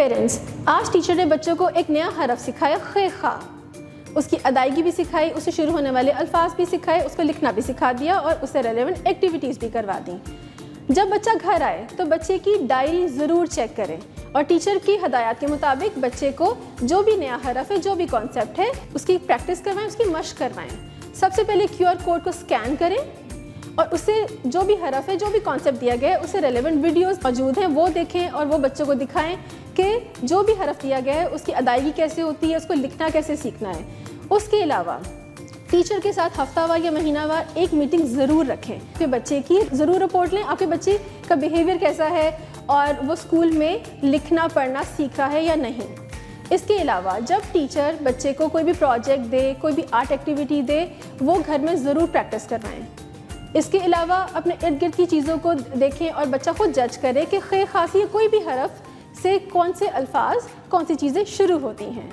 Parents, آج teacher نے بچوں کو ایک نیا حرف سکھایا، خے خا. اس کی ادائیگی بھی سکھائی، اس سے شروع ہونے والے الفاظ بھی سکھائے، اس کو لکھنا بھی سکھا دیا اور اس سے ریلیونٹ ایکٹیویٹیز بھی کروا دیں. جب بچہ گھر آئے تو بچے کی ڈائری ضرور چیک کریں اور ٹیچر کی ہدایات کے مطابق بچے کو جو بھی نیا حرف ہے، جو بھی کانسیپٹ ہے، اس کی پریکٹس کروائیں، اس کی مشق کروائیں. سب سے پہلے QR کوڈ کو اسکین کریں اور اس سے جو بھی حرف ہے، جو بھی کانسیپٹ دیا گیا ہے، اس سے ریلیونٹ ویڈیوز موجود ہیں، وہ دیکھیں اور وہ بچوں کو دکھائیں کہ جو بھی حرف دیا گیا ہے اس کی ادائیگی کیسے ہوتی ہے، اس کو لکھنا کیسے سیکھنا ہے. اس کے علاوہ ٹیچر کے ساتھ ہفتہ وار یا مہینہ وار ایک میٹنگ ضرور رکھیں کہ بچے کی ضرور رپورٹ لیں، آپ کے بچے کا بیہیویئر کیسا ہے اور وہ اسکول میں لکھنا پڑھنا سیکھ رہا ہے یا نہیں. اس کے علاوہ جب ٹیچر بچے کو کوئی بھی پروجیکٹ دے، کوئی بھی آرٹ ایکٹیویٹی دے، وہ گھر میں ضرور پریکٹس کروائیں. اس کے علاوہ اپنے ارد گرد کی چیزوں کو دیکھیں اور بچہ خود جج کرے کہ خے خاص یا کوئی بھی حرف سے کون سے الفاظ، کون سی چیزیں شروع ہوتی ہیں.